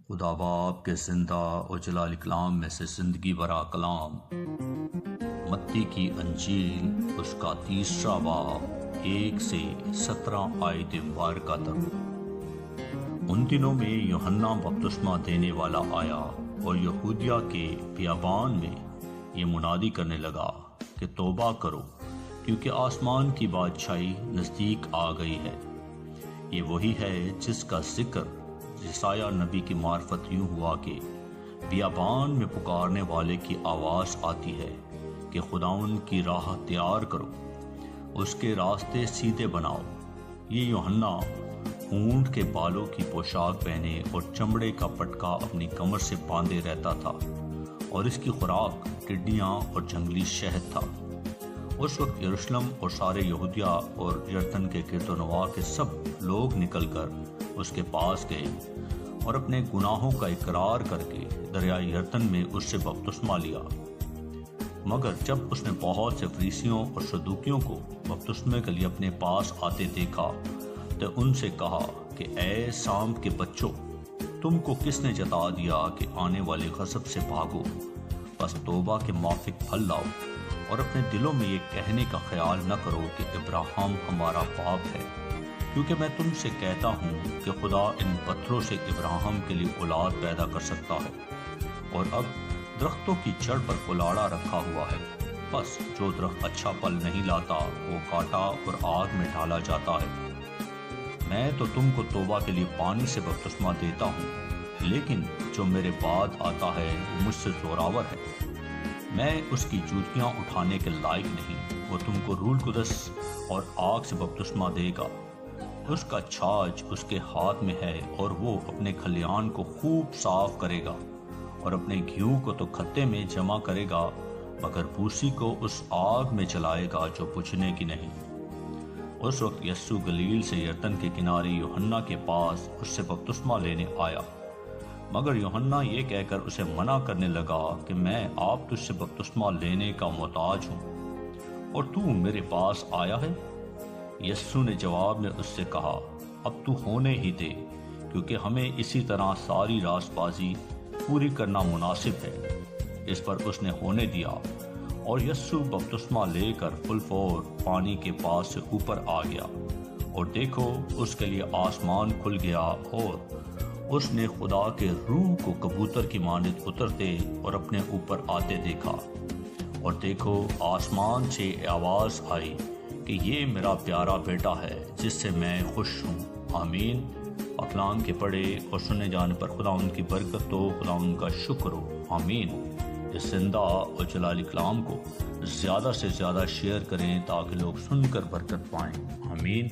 خدا باپ کے زندہ و جلال کلام میں سے زندگی برا کلام، متی کی انجیل اس کا 3 باب 1 سے 17 آیت مبارکہ تک۔ ان دنوں میں یوحنا بپتسمہ دینے والا آیا اور یہودیہ کے بیابان میں یہ منادی کرنے لگا کہ توبہ کرو، کیونکہ آسمان کی بادشاہی نزدیک آ گئی ہے۔ یہ وہی ہے جس کا ذکر یسایہ نبی کی معرفت یوں ہوا کہ بیابان میں پکارنے والے کی آواز آتی ہے کہ خداوند کی راہ تیار کرو، اس کے راستے سیدھے بناؤ۔ یہ یوحنا اونٹ کے بالوں کی پوشاک پہنے اور چمڑے کا پٹکا اپنی کمر سے باندھے رہتا تھا، اور اس کی خوراک ٹڈیاں اور جنگلی شہد تھا۔ اس وقت یروشلم اور سارے یہودیہ اور یردن کے گرد و نواح کے سب لوگ نکل کر اس کے پاس گئے اور اپنے گناہوں کا اقرار کر کے دریائے یردن میں اس سے بپتسمہ لیا۔ مگر جب اس نے بہت سے فریسیوں اور صدوقیوں کو بپتسمے کے لیے اپنے پاس آتے دیکھا تو ان سے کہا کہ اے سام کے بچوں، تم کو کس نے جتا دیا کہ آنے والے غضب سے بھاگو؟ بس توبہ کے موافق پھل لاؤ، اور اپنے دلوں میں یہ کہنے کا خیال نہ کرو کہ ابراہیم ہمارا باپ ہے، کیونکہ میں تم سے کہتا ہوں کہ خدا ان پتھروں سے ابراہیم کے لیے اولاد پیدا کر سکتا ہے۔ اور اب درختوں کی جڑ پر کلاڑا رکھا ہوا ہے، بس جو درخت اچھا پھل نہیں لاتا وہ کاٹا اور آگ میں ڈالا جاتا ہے۔ میں تو تم کو توبہ کے لیے پانی سے بپتسمہ دیتا ہوں، لیکن جو میرے بعد آتا ہے وہ مجھ سے زوراور ہے، میں اس کی جوتیاں اٹھانے کے لائق نہیں۔ وہ تم کو روح القدس اور آگ سے بپتسمہ دے گا، اس کا چھاج اس کے ہاتھ میں ہے، اور وہ اپنے کھلیان کو خوب صاف کرے گا اور اپنے گھیو کو تو کھتے میں جمع کرے گا، مگر بوسی کو اس آگ میں جلائے گا جو بجھنے کی نہیں۔ اس وقت یسوع گلیل سے یردن کے کنارے یوحنا کے پاس اس سے بپتسمہ لینے آیا، مگر یوحنا یہ کہہ کر اسے منع کرنے لگا کہ میں آپ تجھ سے بپتسمہ لینے کا محتاج ہوں، اور تو میرے پاس آیا ہے؟ یسوع نے جواب میں اس سے کہا، اب تو ہونے ہی دے، کیونکہ ہمیں اسی طرح ساری راست بازی پوری کرنا مناسب ہے۔ اس پر اس نے ہونے دیا، اور یسوع بپتسمہ لے کر فل فور پانی کے پاس سے اوپر آ گیا، اور دیکھو اس کے لیے آسمان کھل گیا، اور اس نے خدا کے روح کو کبوتر کی مانند اترتے اور اپنے اوپر آتے دیکھا۔ اور دیکھو آسمان سے آواز آئی کہ یہ میرا پیارا بیٹا ہے جس سے میں خوش ہوں۔ آمین۔ کلام کے پڑھے اور سنے جانے پر خدا ان کی برکت ہو، خدا ان کا شکر ہو۔ آمین۔ اس زندہ اور جلالی کلام کو زیادہ سے زیادہ شیئر کریں تاکہ لوگ سن کر برکت پائیں۔ آمین۔